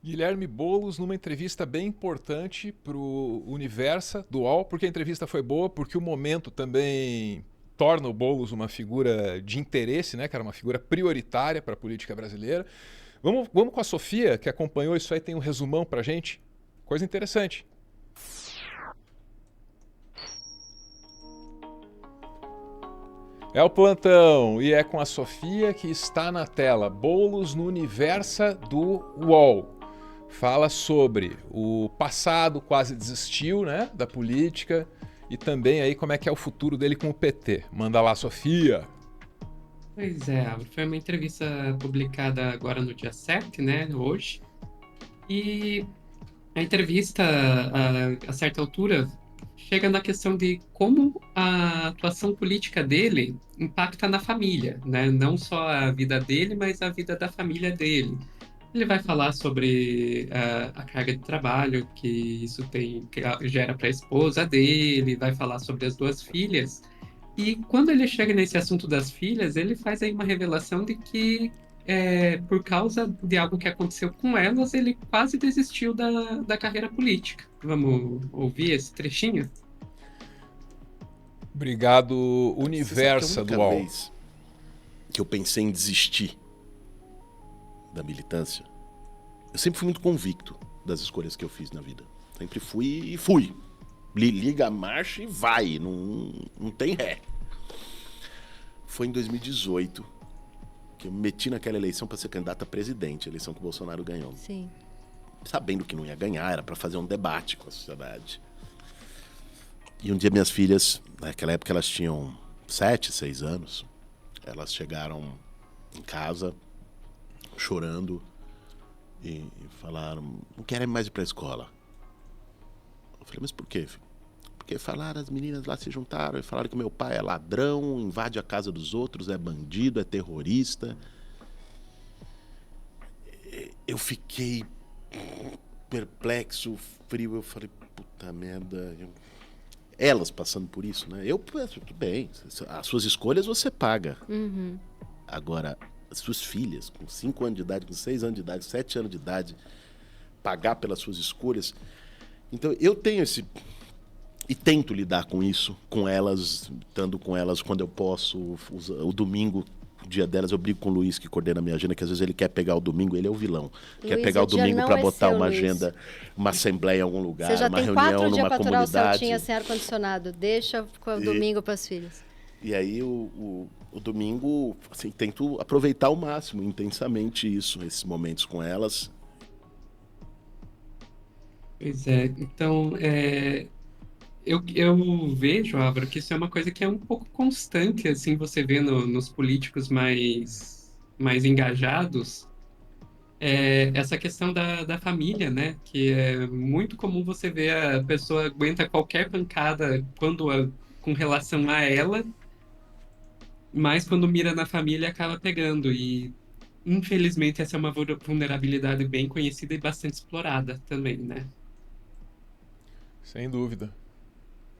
Guilherme Boulos numa entrevista bem importante para o Universa do UOL, porque a entrevista foi boa, porque o momento também torna o Boulos uma figura de interesse, né, cara, uma figura prioritária para a política brasileira. Vamos com a Sofia, que acompanhou isso aí, tem um resumão para gente. Coisa interessante. É o plantão e é com a Sofia que está na tela. Boulos no Universa do UOL. Fala sobre o passado, quase desistiu, né, da política, e também aí como é que é o futuro dele com o PT. Manda lá, Sofia. Pois é, foi uma entrevista publicada agora no dia 7, né, hoje, e a entrevista, a certa altura, chega na questão de como a atuação política dele impacta na família, né, não só a vida dele, mas a vida da família dele. Ele vai falar sobre a carga de trabalho que isso que gera para a esposa dele, vai falar sobre as duas filhas. E quando ele chega nesse assunto das filhas, ele faz aí uma revelação de que, por causa de algo que aconteceu com elas, ele quase desistiu da carreira política. Vamos ouvir esse trechinho? Obrigado, Você sabe que a Universa do única UOL. vez que eu pensei em desistir da militância, eu sempre fui muito convicto das escolhas que eu fiz na vida. Sempre fui e fui. Liga a marcha e vai, não tem ré. Foi em 2018 que eu me meti naquela eleição para ser candidato a presidente, a eleição que o Bolsonaro ganhou. Sim. Sabendo que não ia ganhar, era para fazer um debate com a sociedade. E um dia minhas filhas, naquela época elas tinham 7, 6 anos, elas chegaram em casa chorando e falaram, não querem mais ir para a escola. Eu falei, mas por quê, filho? Porque falaram, as meninas lá se juntaram e falaram que meu pai é ladrão, invade a casa dos outros, é bandido, é terrorista. Eu fiquei perplexo, frio, eu falei, puta merda. Elas passando por isso, né? Eu penso, tudo bem, as suas escolhas você paga. Uhum. Agora, as suas filhas, com 5 anos de idade, com 6 anos de idade, 7 anos de idade, pagar pelas suas escolhas. Então, eu tenho esse... E tento lidar com isso, com elas, estando com elas quando eu posso. O domingo, o dia delas, eu brigo com o Luiz, que coordena a minha agenda, que às vezes ele quer pegar o domingo, ele é o vilão. Quer Luiz, pegar o dia domingo não para é botar seu, uma Luiz. agenda, uma assembleia em algum lugar, Você já uma tem reunião 4 dias numa para aturar o comunidade. Celtinha sem ar-condicionado. Deixa o domingo para as filhas. E aí o domingo, assim, tento aproveitar ao máximo, intensamente isso, esses momentos com elas. Pois é, então, eu vejo, Álvaro, que isso é uma coisa que é um pouco constante, assim, você vê nos políticos mais engajados, essa questão da família, né? Que é muito comum você ver a pessoa aguenta qualquer pancada com relação a ela, mas quando mira na família acaba pegando. E, infelizmente, essa é uma vulnerabilidade bem conhecida e bastante explorada também, né? Sem dúvida,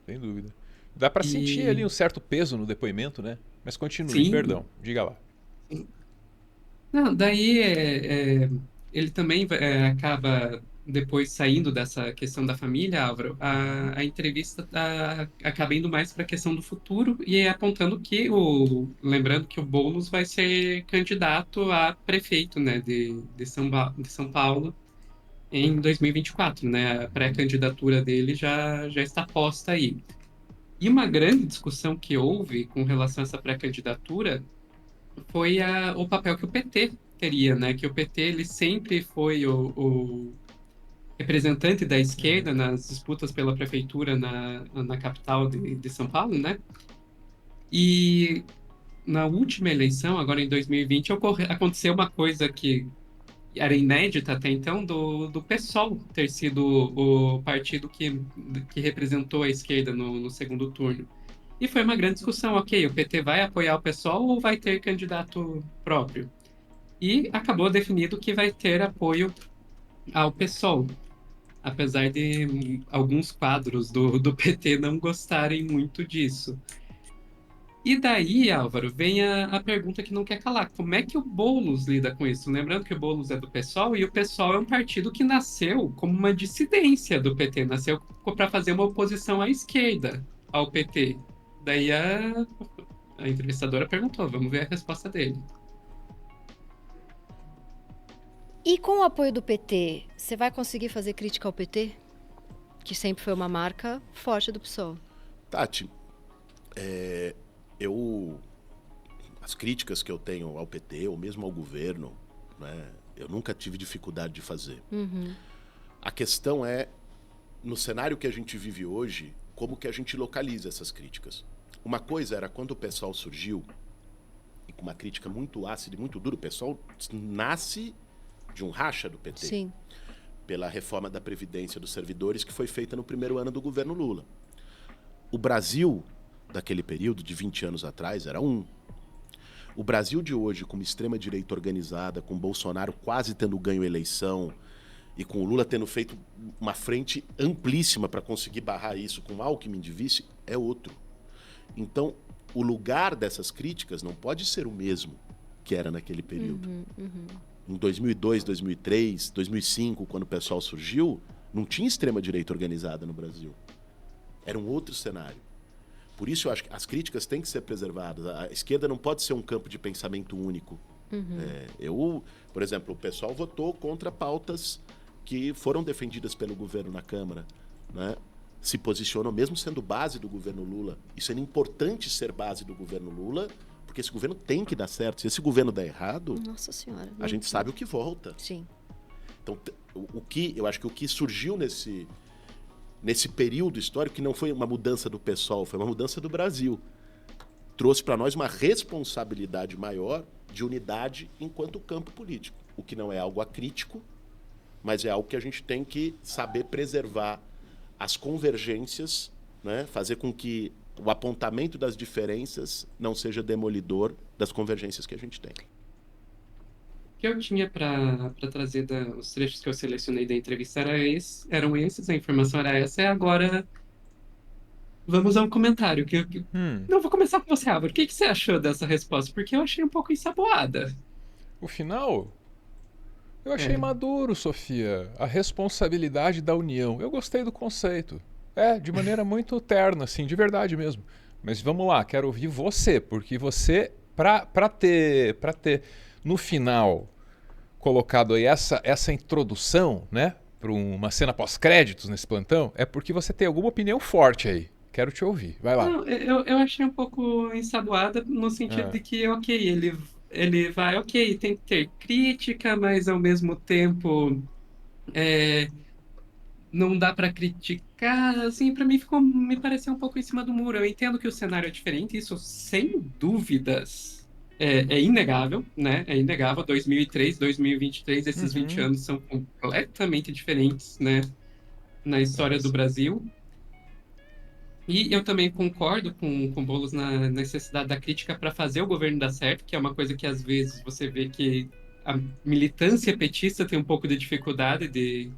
sem dúvida. Dá para sentir ali E, um certo peso no depoimento, né? Mas continue, sim. perdão, diga lá. Não, daí ele também acaba depois saindo dessa questão da família, Álvaro. A entrevista acaba indo mais para a questão do futuro e apontando que lembrando que o Boulos vai ser candidato a prefeito, né, de São Paulo em 2024, né? A pré-candidatura dele já está posta aí. E uma grande discussão que houve com relação a essa pré-candidatura foi o papel que o PT teria, né? Que o PT ele sempre foi o representante da esquerda nas disputas pela prefeitura na capital de São Paulo, né? E na última eleição, agora em 2020, aconteceu uma coisa que era inédita até então, do PSOL ter sido o partido que representou a esquerda no segundo turno. E foi uma grande discussão, ok, o PT vai apoiar o PSOL ou vai ter candidato próprio? E acabou definido que vai ter apoio ao PSOL, apesar de alguns quadros do PT não gostarem muito disso. E daí, Álvaro, vem a pergunta que não quer calar. Como é que o Boulos lida com isso? Lembrando que o Boulos é do PSOL e o PSOL é um partido que nasceu como uma dissidência do PT, nasceu para fazer uma oposição à esquerda ao PT. Daí a entrevistadora perguntou, vamos ver a resposta dele. E com o apoio do PT, você vai conseguir fazer crítica ao PT? Que sempre foi uma marca forte do PSOL. Tati, as críticas que eu tenho ao PT, ou mesmo ao governo, né, eu nunca tive dificuldade de fazer. A questão é, no cenário que a gente vive hoje, como que a gente localiza essas críticas. Uma coisa era quando o PSOL surgiu, e com uma crítica muito ácida e muito dura, o PSOL nasce de um racha do PT. Sim. Pela reforma da Previdência dos servidores que foi feita no primeiro ano do governo Lula. O Brasil, daquele período, de 20 anos atrás, era um. O Brasil de hoje, com uma extrema-direita organizada, com Bolsonaro quase tendo ganho a eleição e com o Lula tendo feito uma frente amplíssima para conseguir barrar isso com Alckmin de vice, é outro. Então, o lugar dessas críticas não pode ser o mesmo que era naquele período. Em 2002, 2003, 2005, quando o PSOL surgiu, não tinha extrema-direita organizada no Brasil. Era um outro cenário. Por isso eu acho que as críticas têm que ser preservadas. A esquerda não pode ser um campo de pensamento único. Por exemplo, o PSOL votou contra pautas que foram defendidas pelo governo na Câmara, né? Se posicionou, mesmo sendo base do governo Lula. Isso é importante ser base do governo Lula, porque esse governo tem que dar certo. Se esse governo der errado, Nossa Senhora. a gente sabe o que volta. Sim. Então, eu acho que o que surgiu nesse período histórico, que não foi uma mudança do PSOL, foi uma mudança do Brasil, trouxe para nós uma responsabilidade maior de unidade enquanto campo político. O que não é algo acrítico, mas é algo que a gente tem que saber preservar as convergências, né? Fazer com que o apontamento das diferenças não seja demolidor das convergências que a gente tem. O que eu tinha para trazer os trechos que eu selecionei da entrevista eram esses, a informação era essa, e agora vamos ao comentário. Não, vou começar com você, Álvaro. O que você achou dessa resposta? Porque eu achei um pouco ensaboada. O final? Eu achei maduro, Sofia. A responsabilidade da união. Eu gostei do conceito. De maneira muito terna, assim, de verdade mesmo. Mas vamos lá, quero ouvir você, porque você, pra ter no final colocado aí essa introdução, né, para uma cena pós-créditos nesse plantão, é porque você tem alguma opinião forte aí. Quero te ouvir. Vai lá. Não, eu achei um pouco ensaboada no sentido de que, ele vai, tem que ter crítica, mas ao mesmo tempo não dá para criticar, assim, para mim me pareceu um pouco em cima do muro. Eu entendo que o cenário é diferente, isso sem dúvidas é inegável, né? É inegável. 2003, 2023, esses 20 anos são completamente diferentes, né? Na história do Brasil. E eu também concordo com o Boulos na necessidade da crítica para fazer o governo dar certo, que é uma coisa que às vezes você vê que a militância petista tem um pouco de dificuldade de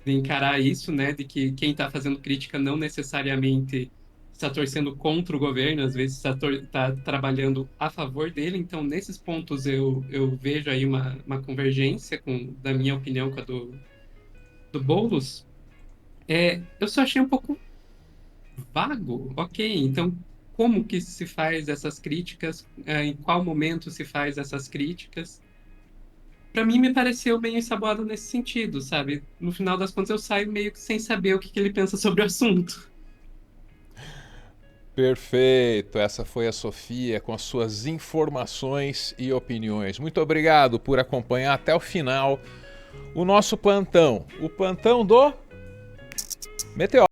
encarar isso, né? De que quem está fazendo crítica não necessariamente está torcendo contra o governo, às vezes está trabalhando a favor dele. Então, nesses pontos, eu vejo aí uma convergência da minha opinião com a do Boulos. Eu só achei um pouco vago. Ok, então como que se faz essas críticas? Em qual momento se faz essas críticas? Para mim, me pareceu meio ensaboado nesse sentido, sabe? No final das contas, eu saio meio que sem saber o que ele pensa sobre o assunto. Perfeito, essa foi a Sofia com as suas informações e opiniões. Muito obrigado por acompanhar até o final o nosso plantão, o plantão do Meteoro.